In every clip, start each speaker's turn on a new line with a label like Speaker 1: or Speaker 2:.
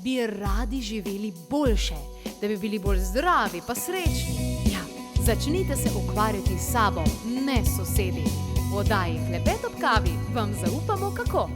Speaker 1: bi radi živeli boljše, da bi bili bolj zdravi pa srečni. Ja, začnite se ukvarjati s sabo, ne sosedi. V oddaji Klepet ob kavi vam zaupamo kako.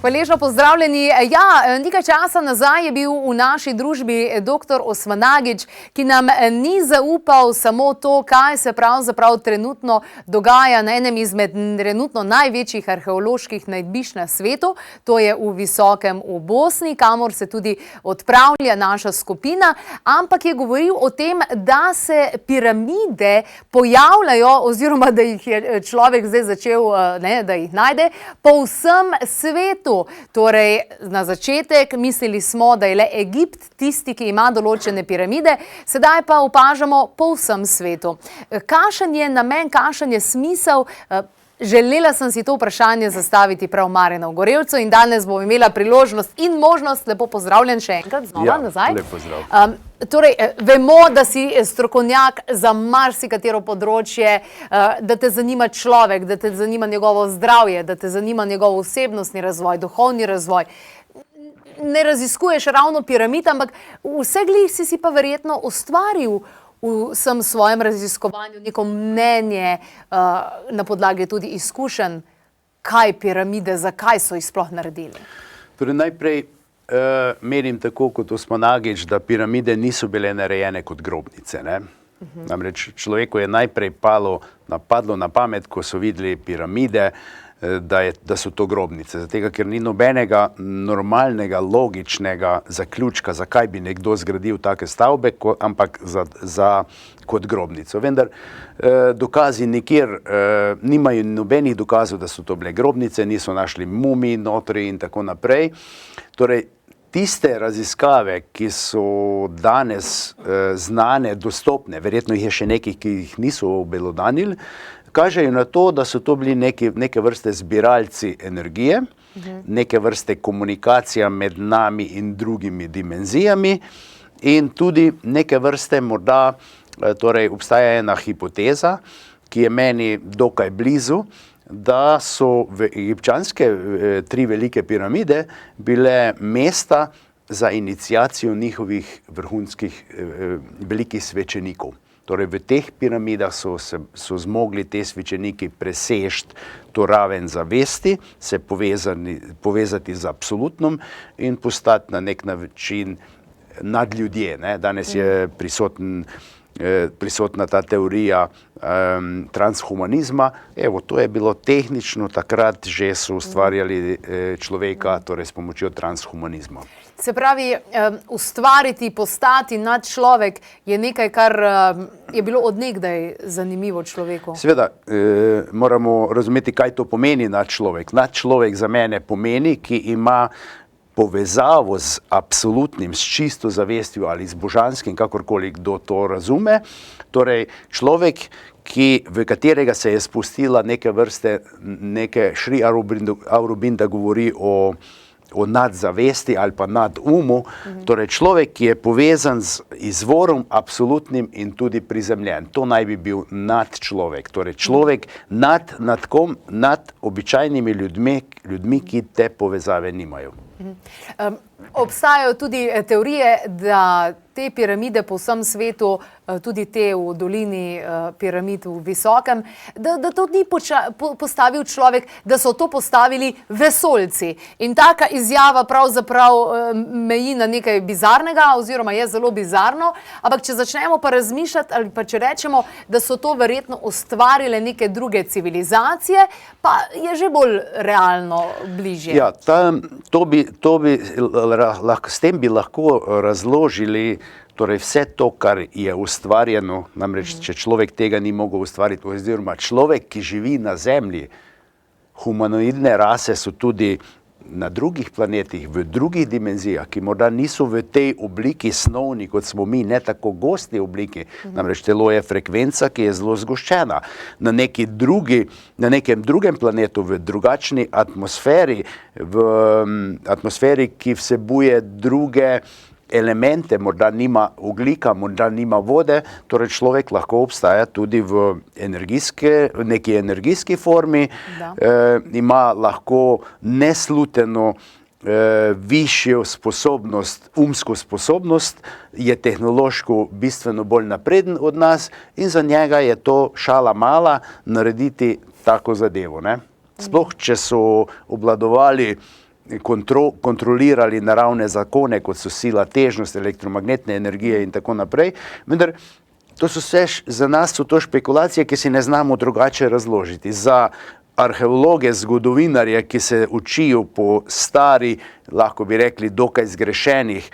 Speaker 2: Hvaležno pozdravljeni. Ja, nekaj časa nazaj je bil v naši družbi dr. Osmanagić, ki nam ni zaupal samo to, kaj se pravzaprav trenutno dogaja na enem izmed trenutno največjih arheoloških najdbišč na svetu, to je v Visokem v Bosni, kamor se tudi odpravlja naša skupina, ampak je govoril o tem, da se piramide pojavljajo, oziroma da jih je človek zdaj začel, da jih najde, po vsem svetu. Torej, na začetek mislili smo, da je le Egipt tisti, ki ima določene piramide, sedaj pa opažamo po vsem svetu. Kakšen je namen, kakšen je smisel? Želela sem si to vprašanje zastaviti prav Marjanu Gorevcu in danes bom imela priložnost in možnost, lepo pozdravljen še enkrat znova nazaj.
Speaker 3: Ja, lep pozdrav.
Speaker 2: Torej, vemo, da si strokovnjak za marsikatero področje, da te zanima človek, da te zanima njegovo zdravje, da te zanima njegov osebnostni razvoj, duhovni razvoj. Ne raziskuješ ravno piramid, ampak vse glih si pa verjetno ustvaril v vsem svojem raziskovanju neko mnenje na podlagi tudi izkušenj, kaj piramide, zakaj so jih sploh naredili.
Speaker 3: Torej, najprej menim tako kot Osmanagić, da piramide niso bile narejene kot grobnice. Namreč človeku je najprej padlo na pamet, ko so videli piramide, da so to grobnice. Zato, ker ni nobenega normalnega, logičnega zaključka, zakaj bi nekdo zgradil take stavbe, ampak kot grobnico. Vendar dokazi nikjer nimajo nobenih dokazov, da so to bile grobnice, niso našli mumij notri in tako naprej. Torej, tiste raziskave, ki so danes znane, dostopne, verjetno jih je še nekih, ki jih niso obelodanili, kažejo na to, da so to bili neke vrste zbiralci energije, neke vrste komunikacija med nami in drugimi dimenzijami in tudi neke vrste morda, torej obstaja ena hipoteza, ki je meni dokaj blizu, da so egipčanske tri velike piramide bile mesta za iniciacijo njihovih vrhunskih velikih svečenikov. Torej, v teh piramidah so zmogli te svečeniki presežiti to raven zavesti, se povezati z absolutnom in postati na nek način nadljudje. Danes je prisotna ta teorija transhumanizma. Evo, to je bilo tehnično, takrat že so ustvarjali človeka, torej s pomočjo transhumanizma.
Speaker 2: Se pravi, ustvariti, postati nadčlovek je nekaj, kar je bilo od nekdaj zanimivo človeku.
Speaker 3: Seveda, moramo razumeti, kaj to pomeni nadčlovek. Nadčlovek za mene pomeni, ki ima povezavo z absolutnim, s čisto zavestjo ali z božanskim, kakorkoli kdo to razume. Torej, človek, v katerega se je spustila neke vrste, Sri Aurobindo govori o nadzavesti ali pa nad umu, torej človek, ki je povezan z izvorom absolutnim in tudi prizemljen. To naj bi bil nadčlovek, torej človek nad običajnimi ljudmi, ki te povezave nimajo.
Speaker 2: Obstajajo tudi teorije, da te piramide po vsem svetu, tudi te v dolini piramid v Visokem, da to ni postavil človek, da so to postavili vesoljci. In taka izjava pravzaprav meji na nekaj bizarnega, oziroma je zelo bizarno, ampak če začnemo pa razmišljati, ali pa če rečemo, da so to verjetno ustvarile neke druge civilizacije, pa je že bolj realno bližje.
Speaker 3: Ja, s tem bi lahko razložili torej vse to, kar je ustvarjeno, namreč če človek tega ni mogel ustvariti, oziroma človek, ki živi na Zemlji, humanoidne rase so tudi na drugih planetih, v drugih dimenzijah, ki morda niso v tej obliki snovni, kot smo mi, ne tako gosti obliki, namreč telo je frekvenca, ki je zelo zgoščena. Na nekem drugem planetu, v drugačni atmosferi, ki vsebuje druge elemente, morda nima ogljika, morda nima vode, torej človek lahko obstaja tudi v neki energijski formi, ima lahko nesluteno višjo sposobnost, umsko sposobnost, je tehnološko bistveno bolj napreden od nas in za njega je to šala mala narediti tako zadevo. Ne? Sploh, če so obvladovali, kontrolirali naravne zakone, kot so sila, težnost, elektromagnetne energije in tako naprej, vendar to so vse, za nas so to špekulacije, ki si ne znamo drugače razložiti. Za arheologe, zgodovinarje, ki se učijo po stari, lahko bi rekli, dokaj zgrešenih,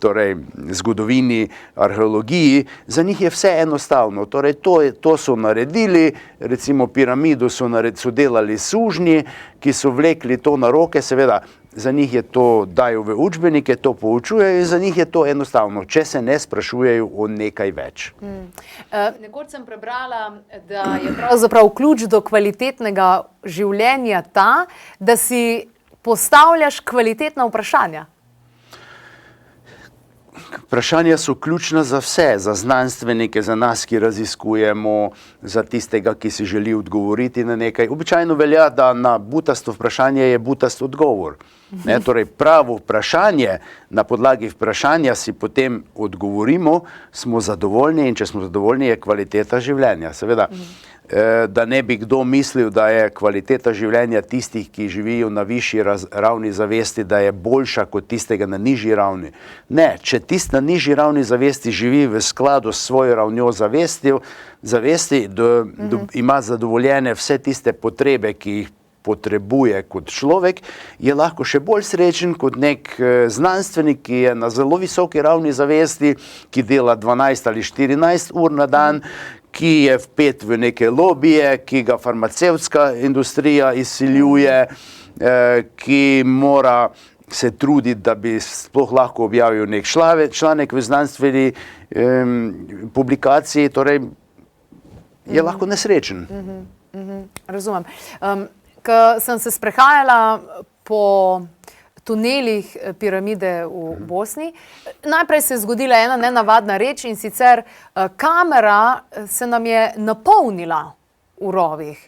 Speaker 3: torej zgodovini, arheologiji, za njih je vse enostavno. Torej, to so naredili, recimo piramido so delali sužnji, ki so vlekli to na roke, seveda, za njih je to, dajo v učbenike, to poučujejo in za njih je to enostavno, če se ne sprašujejo o nekaj več.
Speaker 2: Nekoč sem prebrala, da je pravzaprav ključ do kvalitetnega življenja ta, da si postavljaš kvalitetna vprašanja.
Speaker 3: Vprašanja so ključna za vse, za znanstvenike, za nas, ki raziskujemo, za tistega, ki si želi odgovoriti na nekaj. Običajno velja, da na butasto vprašanje je butast odgovor. Ne, torej pravo vprašanje, na podlagi vprašanja si potem odgovorimo, smo zadovoljni in če smo zadovoljni, je kvaliteta življenja. Seveda, da ne bi kdo mislil, da je kvaliteta življenja tistih, ki živijo na višji ravni zavesti, da je boljša kot tistega na nižji ravni. Ne, če tist na nižji ravni zavesti živi v skladu s svojo ravnjo zavesti, ima zadovoljene vse tiste potrebe, ki jih potrebuje kot človek, je lahko še bolj srečen kot nek znanstvenik, ki je na zelo visoki ravni zavesti, ki dela 12 ali 14 ur na dan, ki je vpet v neke lobije, ki ga farmacevtska industrija izsiljuje, ki mora se truditi, da bi sploh lahko objavil nek članek v znanstveni publikaciji, torej je lahko nesrečen.
Speaker 2: Razumem. Ko sem se sprehajala po tunelih piramide v Bosni, najprej se je zgodila ena nenavadna reč in sicer kamera se nam je napolnila v rovih,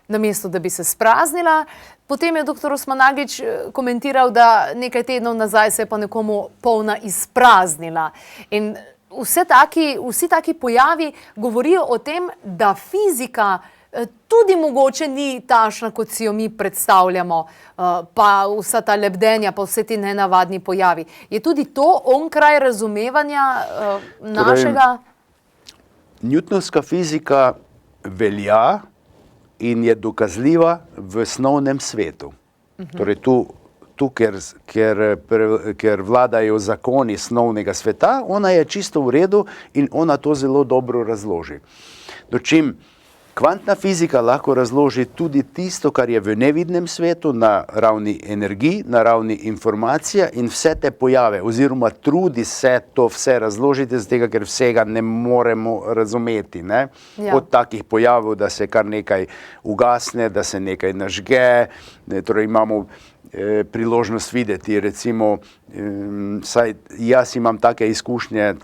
Speaker 2: namesto da bi se spraznila. Potem je dr. Osmanagić komentiral, da nekaj tednov nazaj se je pa nekomu polna izpraznila. In vsi taki pojavi govorijo o tem, da fizika tudi mogoče ni takšna, kot si jo mi predstavljamo, pa vsa ta lebdenja, pa vse ti nenavadni pojavi. Je tudi to onkraj razumevanja našega?
Speaker 3: Newtonovska fizika velja in je dokazljiva v snovnem svetu. Torej tu, ker vladajo zakoni snovnega sveta, ona je čisto v redu in ona to zelo dobro razloži. Dočim kvantna fizika lahko razloži tudi tisto, kar je v nevidnem svetu, na ravni energij, na ravni informacija in vse te pojave, oziroma trudi se to vse razložiti, zato ker vsega ne moremo razumeti. Ne? Ja. Od takih pojavov, da se kar nekaj ugasne, da se nekaj nažge, torej imamo priložnost videti, recimo, saj jaz imam take izkušnje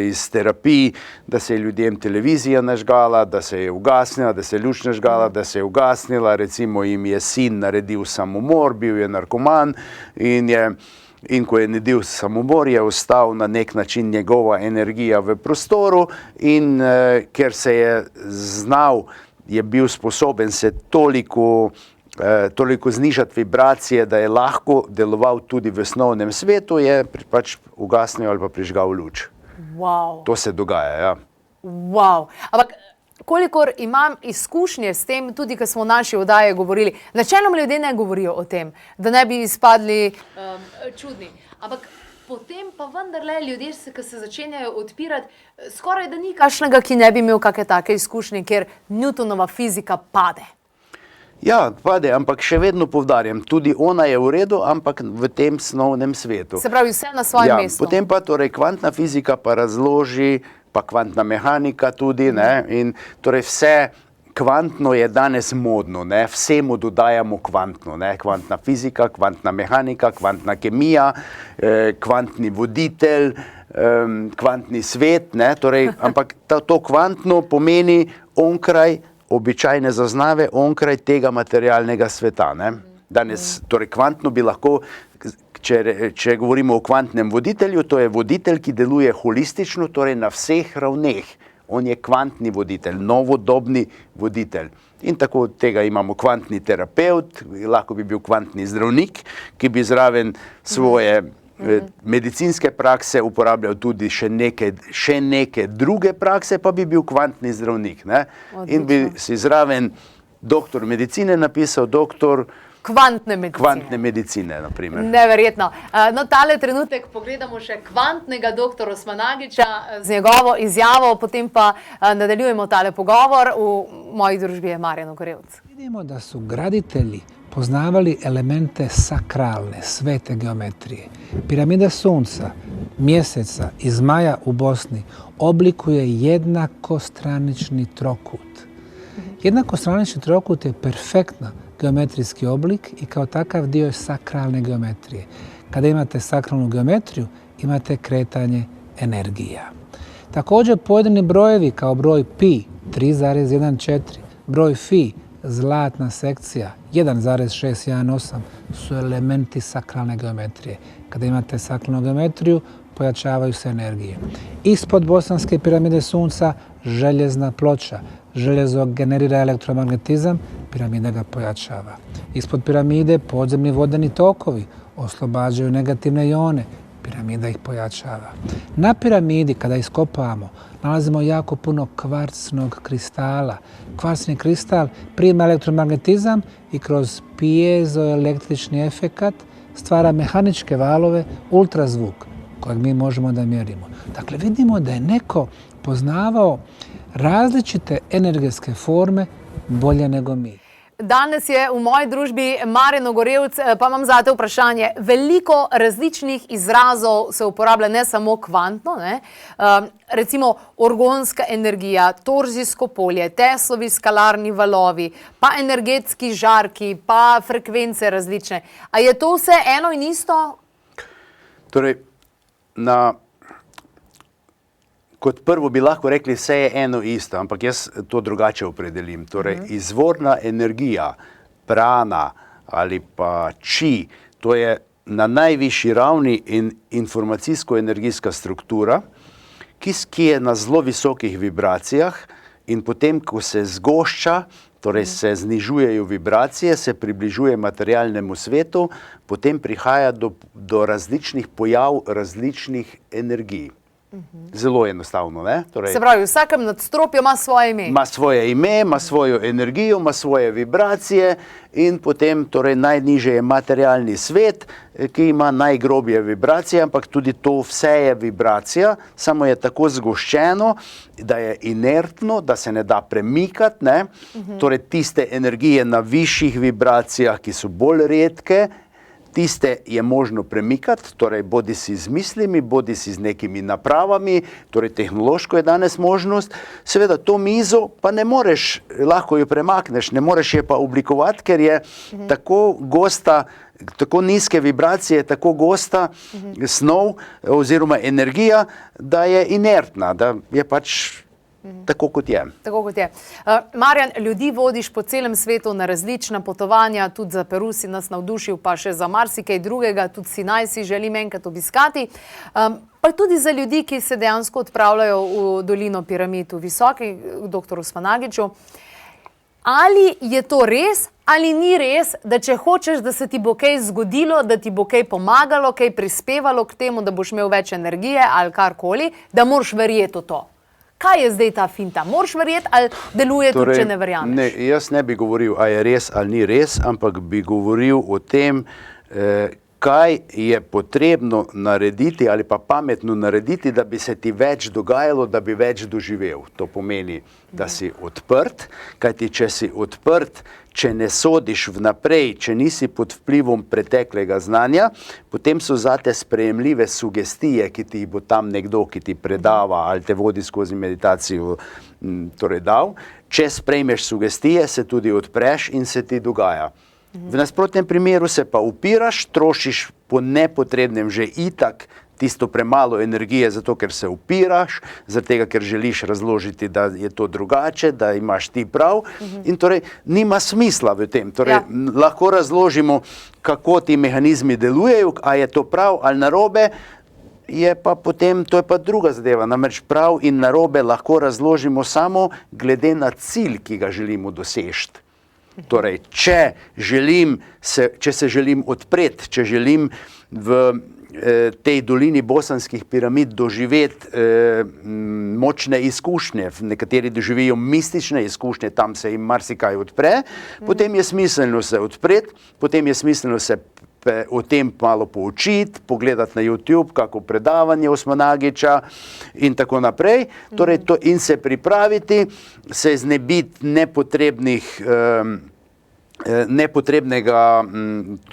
Speaker 3: iz terapij, da se je ljudem televizija nažgala, da se je ugasnila, da se je luč nažgala, da se je ugasnila, recimo jim je sin naredil samomor, bil je narkoman in ko je naredil samomor, je ostal na nek način njegova energija v prostoru in ker se je znal, je bil sposoben se toliko znižati vibracije, da je lahko deloval tudi v snovnem svetu, je pač ugasnil ali pa prižgal luč.
Speaker 2: Wow.
Speaker 3: To se dogaja, ja.
Speaker 2: Wow. Ampak kolikor imam izkušnje s tem, tudi ko smo v naši oddaji govorili, načeloma ljudje ne govorijo o tem, da ne bi izpadli čudni. Ampak potem pa vendarle ljudje, ko se začenjajo odpirati, skoraj da ni kakšnega, ki ne bi imel kakšne take izkušnje, kjer Newtonova fizika pade.
Speaker 3: Ja, pade, ampak še vedno poudarjam, tudi ona je v redu, ampak v tem snovnem svetu.
Speaker 2: Se pravi, vse na svojem mestu.
Speaker 3: Potem pa torej kvantna fizika pa razloži, pa kvantna mehanika tudi, ne, in torej vse kvantno je danes modno, ne, vsemu dodajamo kvantno, ne, kvantna fizika, kvantna mehanika, kvantna kemija, kvantni voditelj, kvantni svet, ne, torej, ampak to kvantno pomeni onkraj običajne zaznave onkraj tega materialnega sveta. Ne? Danes, torej kvantno bi lahko, če govorimo o kvantnem voditelju, to je voditelj, ki deluje holistično, torej na vseh ravneh. On je kvantni voditelj, novodobni voditelj. In tako od tega imamo kvantni terapeut, lahko bi bil kvantni zdravnik, ki bi zraven svoje medicinske prakse uporabljal tudi še neke druge prakse, pa bi bil kvantni zdravnik. Ne? In bi si zraven doktor medicine napisal doktor
Speaker 2: Kvantne
Speaker 3: medicine, na primer.
Speaker 2: Neverjetno. No, tale trenutek pogledamo še kvantnega doktor Osmanagića z njegovo izjavo, potem pa nadaljujemo tale pogovor. V moji družbi je Marjan Ogorevc.
Speaker 4: Vidimo da su graditelji poznavali elemente sakralne, svete geometrije. Piramida Sunca, Mjeseca i Zmaja u Bosni oblikuje jednakostranični trokut. Jednakostranični trokut je perfektna geometrijski oblik i kao takav dio je sakralne geometrije. Kada imate sakralnu geometriju, imate kretanje energija. Također pojedini brojevi kao broj pi 3,14, broj fi zlatna sekcija 1,618 su elementi sakralne geometrije. Kada imate sakralnu geometriju, pojačavaju se energije. Ispod bosanske piramide Sunca željezna ploča. Željezo generira elektromagnetizam, piramida ga pojačava. Ispod piramide podzemni vodeni tokovi oslobađaju negativne ione, piramida ih pojačava. Na piramidi, kada iskopavamo, nalazimo jako puno kvarcnog kristala. Kvarcni kristal prima elektromagnetizam i kroz piezoelektrični efekat stvara mehaničke valove, ultrazvuk, kojeg mi možemo da mjerimo. Dakle, vidimo da je neko poznavao različite energetske forme bolje nego mi.
Speaker 2: Danes je v moji družbi Marjan Ogorevc, pa imam zate vprašanje. Veliko različnih izrazov se uporablja, ne samo kvantno, ne? Recimo orgonska energija, torzijsko polje, Teslovi skalarni valovi, pa energetski žarki, pa frekvence različne. A je to vse eno in isto?
Speaker 3: Torej, kot prvo bi lahko rekli, vse je eno isto, ampak jaz to drugače opredelim. Torej, izvorna energija, prana ali pa či, to je na najvišji ravni informacijsko-energijska struktura, ki je na zelo visokih vibracijah in potem, ko se zgošča, torej se znižujejo vibracije, se približuje materialnemu svetu, potem prihaja do različnih pojav, različnih energij. Zelo enostavno, ne? Torej,
Speaker 2: Se pravi, v vsakem nadstropju ima svoje ime.
Speaker 3: Ima svoje ime, ima svojo energijo, ima svoje vibracije in potem torej najnižje je materialni svet, ki ima najgrobje vibracije, ampak tudi to vse je vibracija, samo je tako zgoščeno, da je inertno, da se ne da premikati, ne? Torej tiste energije na višjih vibracijah, ki so bolj redke, tiste je možno premikati, torej bodi si z mislimi, bodi si z nekimi napravami, torej tehnološko je danes možnost. Seveda to mizo pa ne moreš, lahko jo premakneš, ne moreš je pa oblikovati, ker je tako gosta, tako nizke vibracije, tako gosta snov oziroma energija, da je inertna, da je pač tako kot je.
Speaker 2: Tako kot je. Marjan, ljudi vodiš po celem svetu na različna potovanja, tudi za Peru si nas navdušil, pa še za marsikaj drugega, tudi Sinaj si želim enkrat obiskati. Pa tudi za ljudi, ki se dejansko odpravljajo v dolino piramid, v visoki, doktor Osmanagiću. Ali je to res, ali ni res, da če hočeš, da se ti bo kaj zgodilo, da ti bo kaj pomagalo, kaj prispevalo k temu, da boš imel več energije ali karkoli, da moraš verjeti v to? Kaj je zdaj ta finta? Moraš verjeti ali deluje tudi, če ne verjameš?
Speaker 3: Ne, jaz ne bi govoril, a je res ali ni res, ampak bi govoril o tem, kaj je potrebno narediti ali pa pametno narediti, da bi se ti več dogajalo, da bi več doživel. To pomeni, da si odprt, kajti če si odprt, če ne sodiš vnaprej, če nisi pod vplivom preteklega znanja, potem so zate sprejemljive sugestije, ki ti bo tam nekdo, ki ti predava ali te vodi skozi meditacijo, torej dal. Če sprejmeš sugestije, se tudi odpreš in se ti dogaja. V nasprotnem primeru se pa upiraš, trošiš po nepotrebnem že itak tisto premalo energije, zato ker se upiraš, zato tega, ker želiš razložiti, da je to drugače, da imaš ti prav in torej nima smisla v tem. Torej, lahko razložimo, kako ti mehanizmi delujejo, a je to prav ali narobe, je pa potem, to je pa druga zadeva. Namreč prav in narobe lahko razložimo samo glede na cilj, ki ga želimo doseči. Torej, če se želim odpreti, če želim v tej dolini bosanskih piramid doživeti močne izkušnje, nekateri doživijo mistične izkušnje, tam se jim marsikaj odpre, potem je smiselno se odpreti, potem je smiselno se o tem malo poučiti, pogledati na YouTube, kako predavanje Osmanagiča in tako naprej, torej in se pripraviti, se znebiti nepotrebnega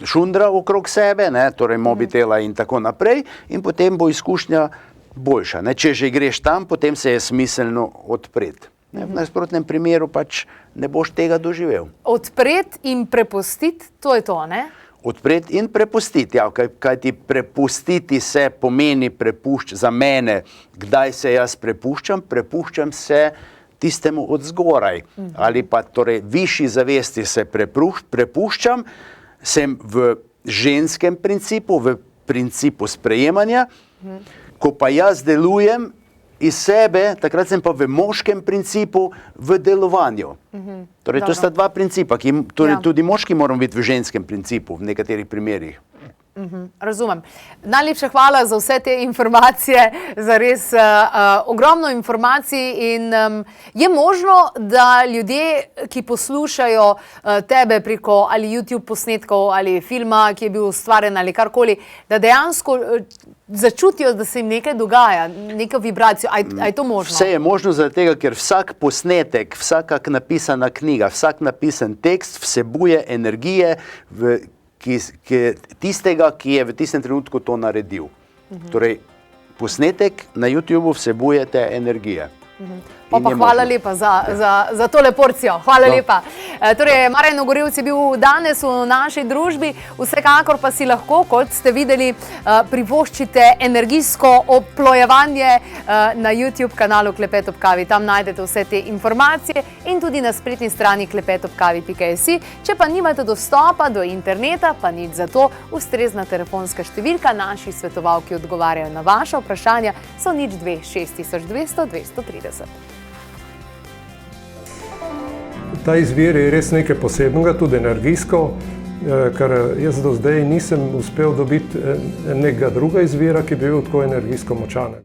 Speaker 3: šundra okrog sebe, torej mobitela in tako naprej, in potem bo izkušnja boljša. Če že greš tam, potem se je smiselno odpreti. V nasprotnem primeru pač ne boš tega doživel.
Speaker 2: Odpreti in prepustiti, to je to, ne?
Speaker 3: Odpreti in prepustiti, kajti prepustiti se pomeni za mene, kdaj se jaz prepuščam se tistemu od zgoraj, ali pa torej višji zavesti se prepuščam, sem v ženskem principu, v principu sprejemanja, ko pa jaz delujem iz sebe, takrat sem pa v moškem principu v delovanju. Torej, to sta dva principa, tudi moški moramo biti v ženskem principu v nekaterih primerih.
Speaker 2: Razumem. Najlepša hvala za vse te informacije, za res ogromno informacij in je možno, da ljudje, ki poslušajo tebe preko ali YouTube posnetkov ali filma, ki je bil ustvarjen ali karkoli, da dejansko začutijo, da se jim nekaj dogaja, neko vibracijo. A je to možno?
Speaker 3: Vse je možno zaradi tega, ker vsak posnetek, vsaka napisana knjiga, vsak napisan tekst vsebuje energije tistega, ki je v tistem trenutku to naredil. Torej, posnetek na YouTubeu vsebuje te energije.
Speaker 2: Pa hvala lepa za tole porcijo. Hvala lepa. Torej, Marjan Ogorevc je bil danes v naši družbi, vsekakor pa si lahko, kot ste videli, privoščite energijsko oplojevanje na YouTube kanalu Klepet ob kavi. Tam najdete vse te informacije in tudi na spletni strani klepetobkavi.si. Če pa nimate dostopa do interneta, pa nič za to, ustrezna telefonska številka naših svetovalk, ki odgovarjajo na vaša vprašanja, so 02 6200 230.
Speaker 5: Ta izvir je res nekaj posebnega, tudi energijsko, ker jaz do zdaj nisem uspel dobiti nekega druga izvira, ki bi bil tako energijsko močan.